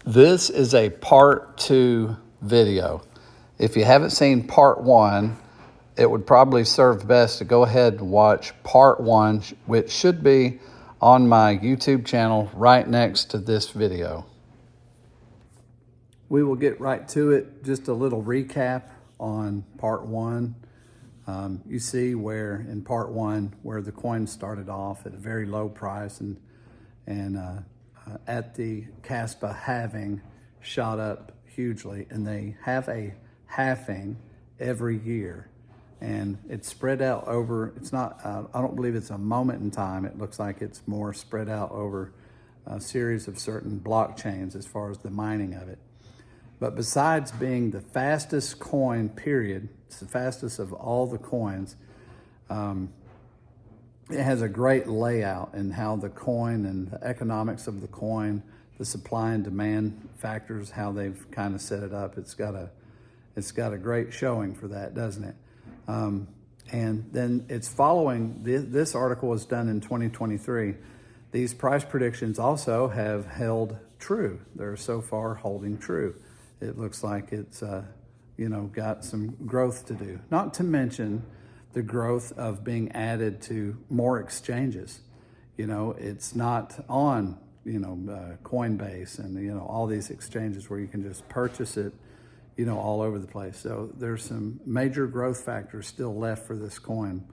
This is a part 2 video. If you haven't seen part 1, it would probably serve best to go ahead and watch part 1, which should be on my YouTube channel right next to this video. We will get right to it. Just a little recap on part 1. You see where in part 1 where the coin started off at a very low price and at the KASPA halving shot up hugely, and they have a halving every year, and it's spread out over, it's not, I don't believe it's a moment in time. It looks like it's more spread out over a series of certain blockchains as far as the mining of it. But besides being the fastest coin, period, it's the fastest of all the coins, it has a great layout in how the coin and the economics of the coin, the supply and demand factors, how they've kind of set it up. It's got a great showing for that, doesn't it? And then it's following, this article was done in 2023. These price predictions also have held true. They're so far holding true. It looks like it's, got some growth to do. Not to mention the growth of being added to more exchanges. It's not on, Coinbase and, all these exchanges where you can just purchase it, all over the place. So there's some major growth factors still left for this coin.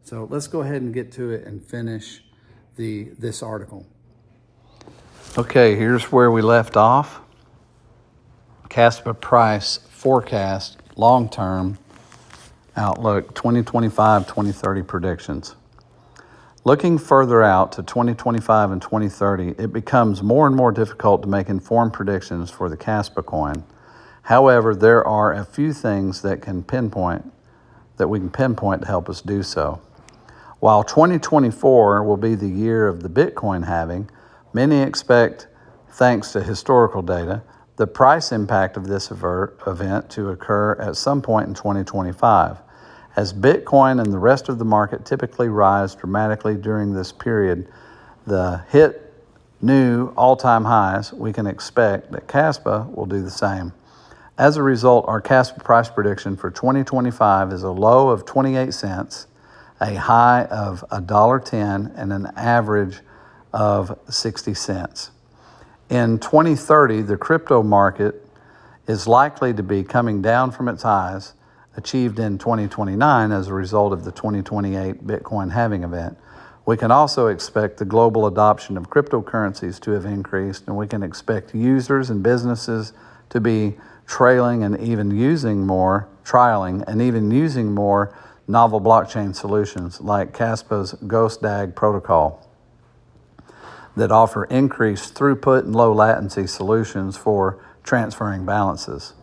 So let's go ahead and get to it and finish this article. Okay, here's where we left off. KASPA price forecast, long-term outlook, 2025-2030 predictions. Looking further out to 2025 and 2030, it becomes more and more difficult to make informed predictions for the KASPA coin. However, there are a few things that we can pinpoint to help us do so. While 2024 will be the year of the Bitcoin halving, many expect, thanks to historical data, the price impact of this event to occur at some point in 2025. As Bitcoin and the rest of the market typically rise dramatically during this period, the hit new all-time highs, we can expect that KASPA will do the same. As a result, our KASPA price prediction for 2025 is a low of 28 cents, a high of $1.10, and an average of 60 cents. In 2030, the crypto market is likely to be coming down from its highs achieved in 2029 as a result of the 2028 Bitcoin halving event. We can also expect the global adoption of cryptocurrencies to have increased, and we can expect users and businesses to be trialing and even using more novel blockchain solutions like KASPA's Ghostdag protocol that offer increased throughput and low latency solutions for transferring balances.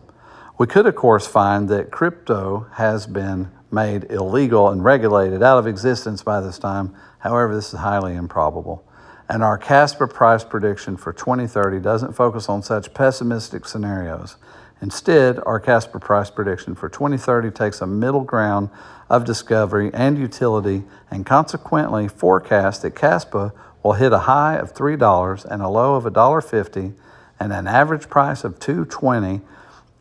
We could, of course, find that crypto has been made illegal and regulated out of existence by this time. However, this is highly improbable. And our KASPA price prediction for 2030 doesn't focus on such pessimistic scenarios. Instead, our KASPA price prediction for 2030 takes a middle ground of discovery and utility, and consequently forecasts that KASPA will hit a high of $3 and a low of $1.50 and an average price of $2.20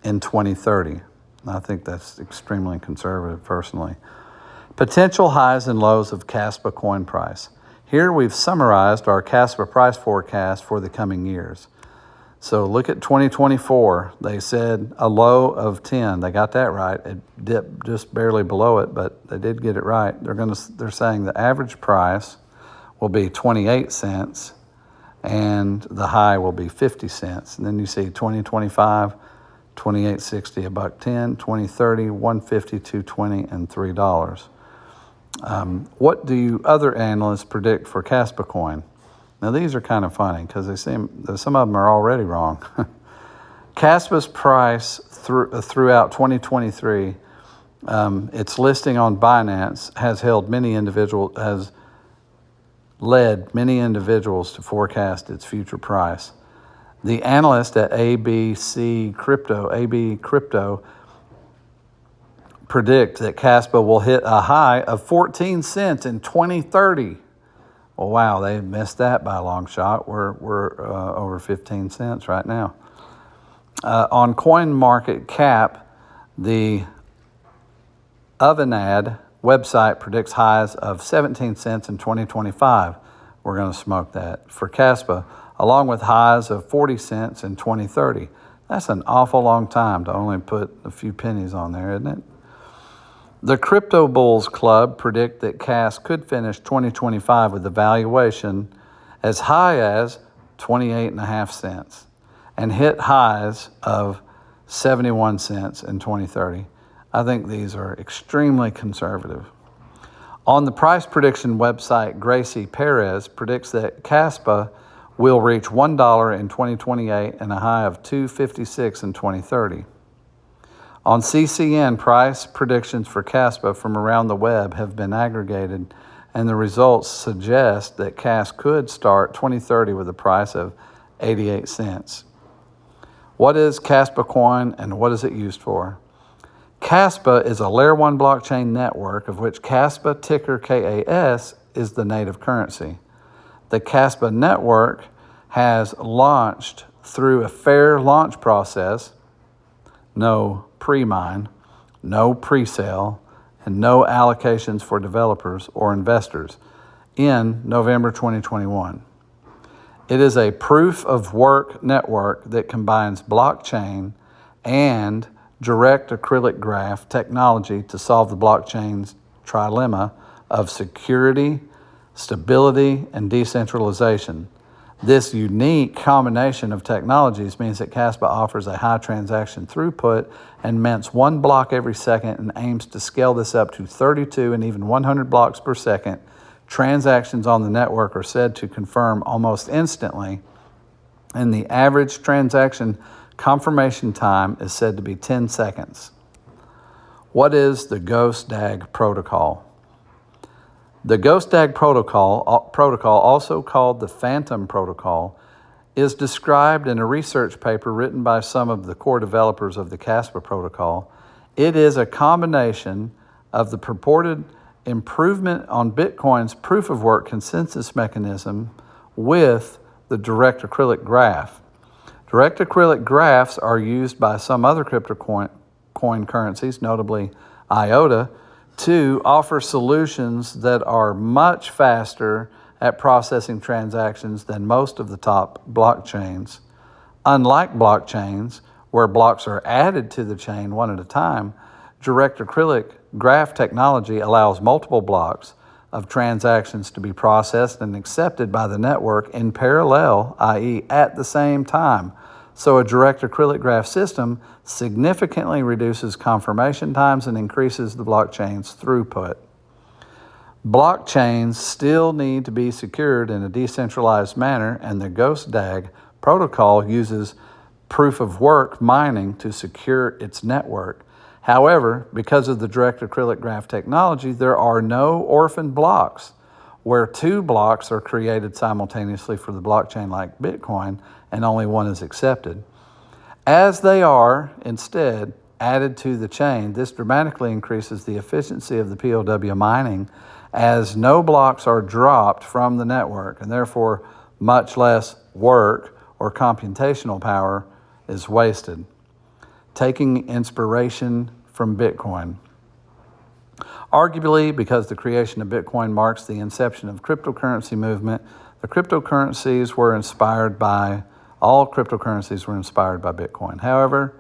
in 2030. I think that's extremely conservative personally. Potential highs and lows of KASPA coin price. Here we've summarized our KASPA price forecast for the coming years. So look at 2024. They said a low of 10. They got that right. It dipped just barely below it, but they did get it right. They're saying the average price will be 28 cents and the high will be 50 cents. And then you see 2025, 28.60, $1.10, 2030, 150, 220, and $3. What do other analysts predict for KASPA coin? Now these are kind of funny because some of them are already wrong. KASPA's price throughout 2023, its listing on Binance has led many individuals to forecast its future price. The analyst at AB Crypto predict that KASPA will hit a high of 14 cents in 2030. Well, wow, they missed that by a long shot. We're over 15 cents right now. On CoinMarketCap, the Ovenad website predicts highs of 17 cents in 2025. We're going to smoke that. For KASPA, along with highs of 40 cents in 2030. That's an awful long time to only put a few pennies on there, isn't it? The Crypto Bulls Club predict that KAS could finish 2025 with a valuation as high as 28.5 cents and hit highs of 71 cents in 2030. I think these are extremely conservative. On the price prediction website, Gracie Perez predicts that KASPA will reach $1 in 2028 and a high of $2.56 in 2030. On CCN, price predictions for KASPA from around the web have been aggregated, and the results suggest that KAS could start 2030 with a price of 88 cents. What is KASPA coin and what is it used for? KASPA is a Layer 1 blockchain network of which KASPA, ticker KAS, is the native currency. The KASPA network has launched through a fair launch process, no pre-mine, no pre-sale, and no allocations for developers or investors in November 2021. It is a proof-of-work network that combines blockchain and direct acrylic graph technology to solve the blockchain's trilemma of security, stability, and decentralization. This unique combination of technologies means that KASPA offers a high transaction throughput and mints 1 block every second and aims to scale this up to 32 and even 100 blocks per second. Transactions on the network are said to confirm almost instantly, and the average transaction confirmation time is said to be 10 seconds. What is the Ghostdag protocol? The Ghostdag protocol, also called the Phantom Protocol, is described in a research paper written by some of the core developers of the KASPA protocol. It is a combination of the purported improvement on Bitcoin's proof-of-work consensus mechanism with the direct acrylic graph. Direct acrylic graphs are used by some other crypto coin currencies, notably IOTA, to offer solutions that are much faster at processing transactions than most of the top blockchains. Unlike blockchains, where blocks are added to the chain one at a time, direct acrylic graph technology allows multiple blocks of transactions to be processed and accepted by the network in parallel, i.e. at the same time. So a direct acrylic graph system significantly reduces confirmation times and increases the blockchain's throughput. Blockchains still need to be secured in a decentralized manner, and the Ghostdag protocol uses proof-of-work mining to secure its network. However, because of the direct acrylic graph technology, there are no orphan blocks where 2 blocks are created simultaneously for the blockchain like Bitcoin and only one is accepted. As they are, instead, added to the chain, this dramatically increases the efficiency of the POW mining as no blocks are dropped from the network, and therefore much less work or computational power is wasted. Taking inspiration from Bitcoin. Arguably, because the creation of Bitcoin marks the inception of cryptocurrency movement, all cryptocurrencies were inspired by Bitcoin. However,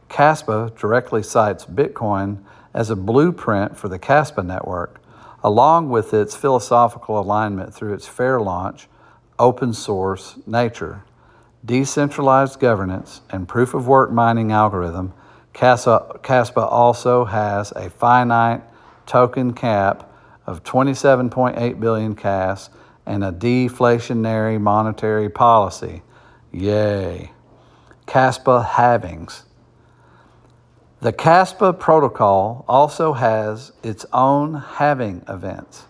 KASPA directly cites Bitcoin as a blueprint for the KASPA network, along with its philosophical alignment through its fair launch, open source nature, decentralized governance, and proof-of-work mining algorithm. KASPA also has a finite token cap of 27.8 billion KAS and a deflationary monetary policy. Yay. KASPA halvings. The KASPA protocol also has its own halving events,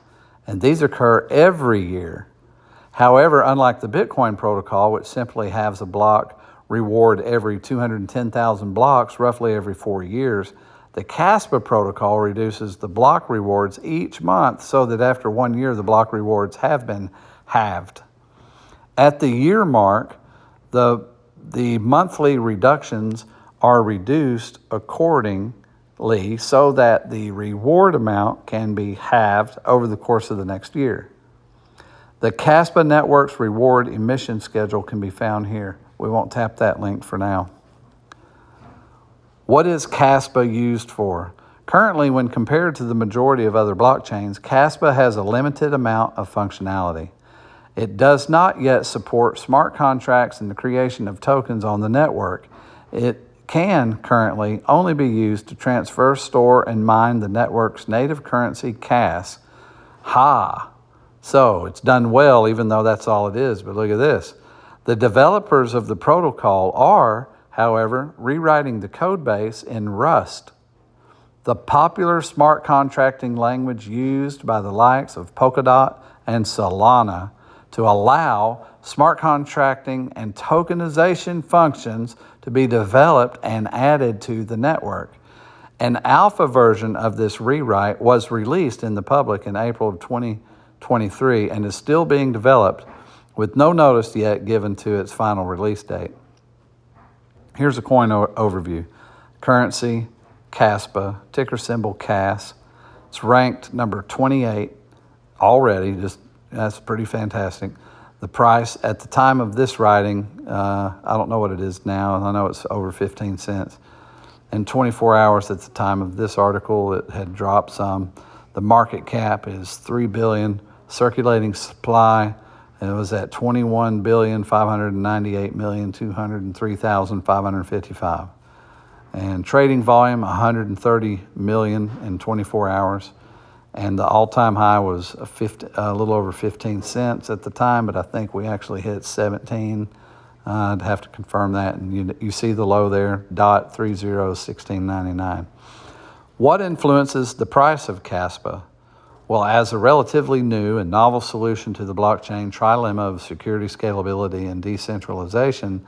and these occur every year. However, unlike the Bitcoin protocol, which simply halves a block reward every 210,000 blocks, roughly every 4 years, the KASPA protocol reduces the block rewards each month so that after 1 year, the block rewards have been halved. At the year mark, the monthly reductions are reduced accordingly so that the reward amount can be halved over the course of the next year. The KASPA network's reward emission schedule can be found here. We won't tap that link for now. What is KASPA used for? Currently, when compared to the majority of other blockchains, KASPA has a limited amount of functionality. It does not yet support smart contracts and the creation of tokens on the network. It can currently only be used to transfer, store, and mine the network's native currency, KAS. So it's done well, even though that's all it is. But look at this. The developers of the protocol are, however, rewriting the code base in Rust, the popular smart contracting language used by the likes of Polkadot and Solana, to allow smart contracting and tokenization functions to be developed and added to the network. An alpha version of this rewrite was released in the public in April of 2023 and is still being developed with no notice yet given to its final release date. Here's a CoinO Overview. Currency, KASPA, ticker symbol KAS. It's ranked number 28 already. That's pretty fantastic. The price at the time of this writing, I don't know what it is now. I know it's over 15 cents. In 24 hours at the time of this article, it had dropped some. The market cap is $3 billion. Circulating supply, it was at 21,598,203,555. And trading volume, 130 million in 24 hours. And the all-time high was a little over 15 cents at the time, but I think we actually hit 17. I'd have to confirm that. And you see the low there, .301699. What influences the price of KASPA? Well, as a relatively new and novel solution to the blockchain trilemma of security, scalability, and decentralization,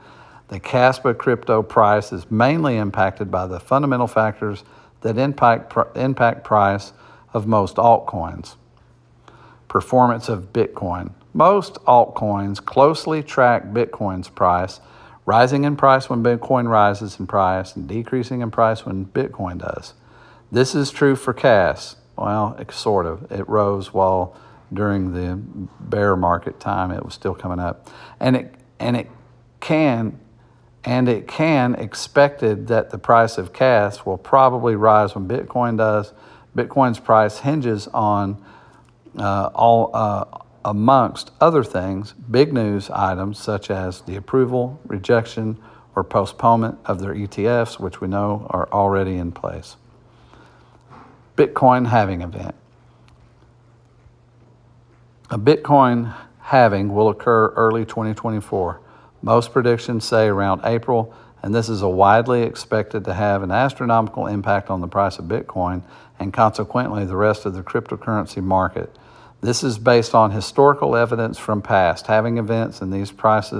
the KASPA crypto price is mainly impacted by the fundamental factors that impact price of most altcoins. Performance of Bitcoin. Most altcoins closely track Bitcoin's price, rising in price when Bitcoin rises in price and decreasing in price when Bitcoin does. This is true for KAS. Well, sort of. It rose while during the bear market time it was still coming up. And it can expected that the price of KAS will probably rise when Bitcoin does. Bitcoin's price hinges on amongst other things, big news items such as the approval, rejection, or postponement of their ETFs, which we know are already in place. Bitcoin halving event. A Bitcoin halving will occur early 2024. Most predictions say around April, and this is widely expected to have an astronomical impact on the price of Bitcoin and consequently the rest of the cryptocurrency market. This is based on historical evidence from past halving events, and these price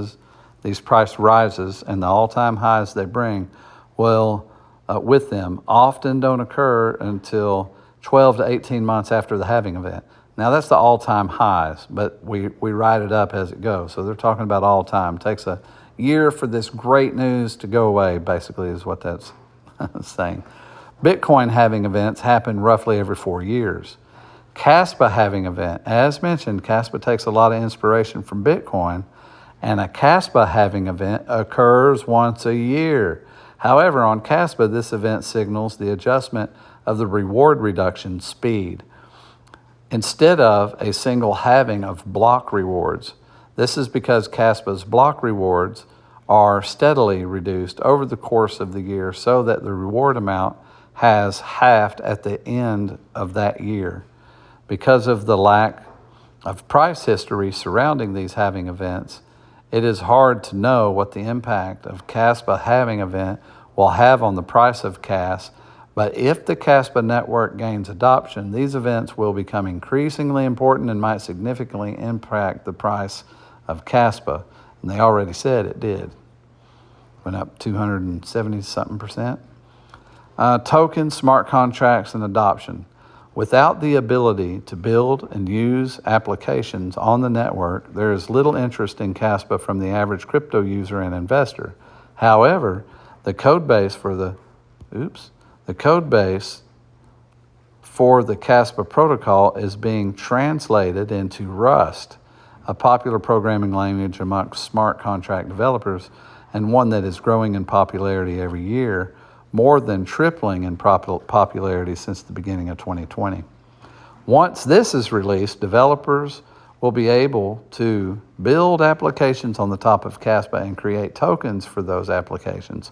rises and the all-time highs they bring will with them often don't occur until 12 to 18 months after the halving event. Now that's the all-time highs, but we ride it up as it goes. So they're talking about all-time. It takes a year for this great news to go away, basically is what that's saying. Bitcoin halving events happen roughly every 4 years. KASPA halving event, as mentioned, KASPA takes a lot of inspiration from Bitcoin, and a KASPA halving event occurs once a year. However, on KASPA, this event signals the adjustment of the reward reduction speed instead of a single halving of block rewards. This is because KASPA's block rewards are steadily reduced over the course of the year so that the reward amount has halved at the end of that year. Because of the lack of price history surrounding these halving events, it is hard to know what the impact of KASPA halving event will have on the price of KAS, but if the KASPA network gains adoption, these events will become increasingly important and might significantly impact the price of KASPA. And they already said it did. Went up 270-something%. Tokens, smart contracts, and adoption. Without the ability to build and use applications on the network, there is little interest in KASPA from the average crypto user and investor. However, the code base for the KASPA protocol is being translated into Rust, a popular programming language amongst smart contract developers and one that is growing in popularity every year, more than tripling in popularity since the beginning of 2020. Once this is released, developers will be able to build applications on the top of KASPA and create tokens for those applications.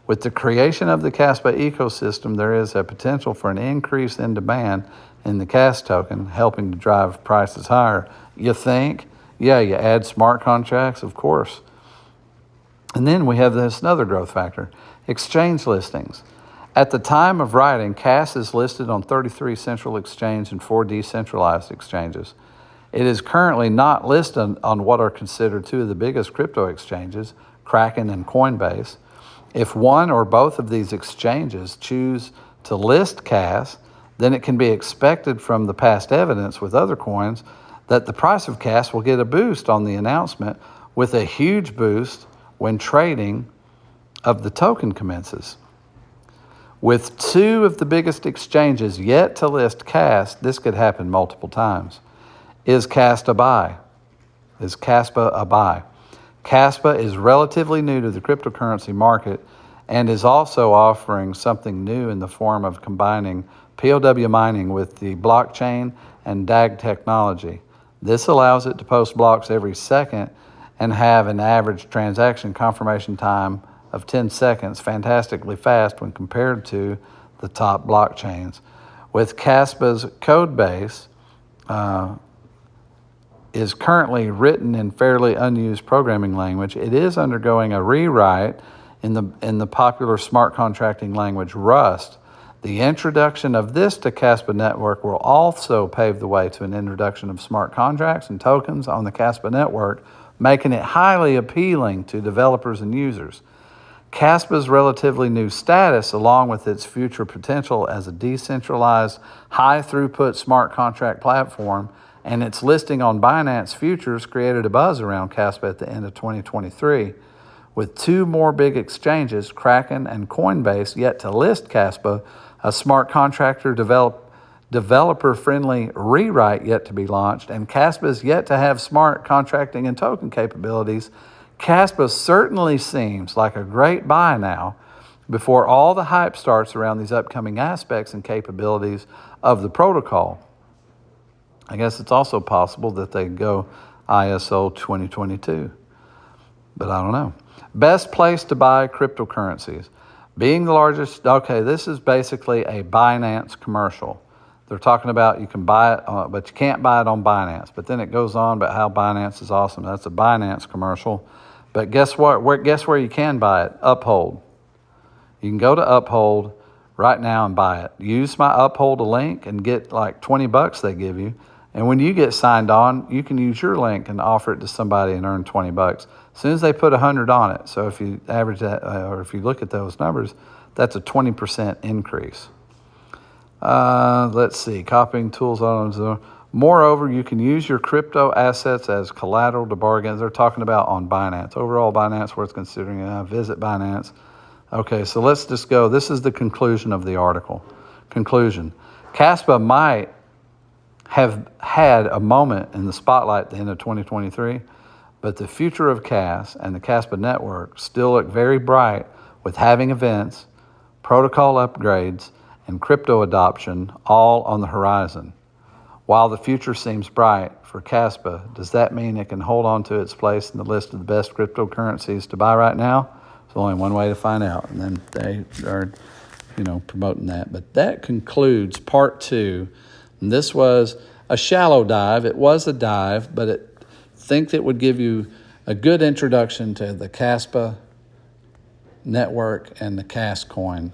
With the creation of the KASPA ecosystem, there is a potential for an increase in demand in the KAS token, helping to drive prices higher. You think? Yeah, you add smart contracts, of course. And then we have this another growth factor, exchange listings. At the time of writing, KAS is listed on 33 central exchanges and 4 decentralized exchanges. It is currently not listed on what are considered 2 of the biggest crypto exchanges, Kraken and Coinbase. If one or both of these exchanges choose to list KAS, then it can be expected from the past evidence with other coins that the price of KAS will get a boost on the announcement, with a huge boost when trading of the token commences. With 2 of the biggest exchanges yet to list KAS, this could happen multiple times. Is KASPA a buy? Is KASPA a buy? KASPA is relatively new to the cryptocurrency market and is also offering something new in the form of combining POW mining with the blockchain and DAG technology. This allows it to post blocks every second and have an average transaction confirmation time of 10 seconds, fantastically fast when compared to the top blockchains. With KASPA's code base is currently written in fairly unused programming language, it is undergoing a rewrite in the popular smart contracting language Rust. The introduction of this to KASPA network will also pave the way to an introduction of smart contracts and tokens on the KASPA network, making it highly appealing to developers and users. KASPA's relatively new status, along with its future potential as a decentralized, high-throughput smart contract platform, and its listing on Binance Futures, created a buzz around KASPA at the end of 2023. With 2 more big exchanges, Kraken and Coinbase, yet to list KASPA, a smart contractor developer-friendly rewrite yet to be launched, and KASPA is yet to have smart contracting and token capabilities, KASPA certainly seems like a great buy now before all the hype starts around these upcoming aspects and capabilities of the protocol. I guess it's also possible that they go ISO 2022, but I don't know. Best place to buy cryptocurrencies. Being the largest, okay, this is basically a Binance commercial. They're talking about you can buy it, but you can't buy it on Binance. But then it goes on about how Binance is awesome. That's a Binance commercial. But guess what? Guess where you can buy it? Uphold. You can go to Uphold right now and buy it. Use my Uphold link and get like $20 they give you. And when you get signed on, you can use your link and offer it to somebody and earn $20. As soon as they put 100 on it, so if you average that, or if you look at those numbers, that's a 20% increase. Let's see, copying tools on. Moreover, you can use your crypto assets as collateral to bargain. They're talking about on Binance. Overall, Binance worth considering. Visit Binance. Okay, so let's just go. This is the conclusion of the article. Conclusion. KASPA might have had a moment in the spotlight at the end of 2023, but the future of KAS and the KASPA network still look very bright, with having events, protocol upgrades, and crypto adoption all on the horizon. While the future seems bright for KASPA, does that mean it can hold on to its place in the list of the best cryptocurrencies to buy right now? There's only one way to find out, and then they are, promoting that. But that concludes part 2. And this was a shallow dive. It was a dive, but I think that would give you a good introduction to the KASPA network and the KAS coin.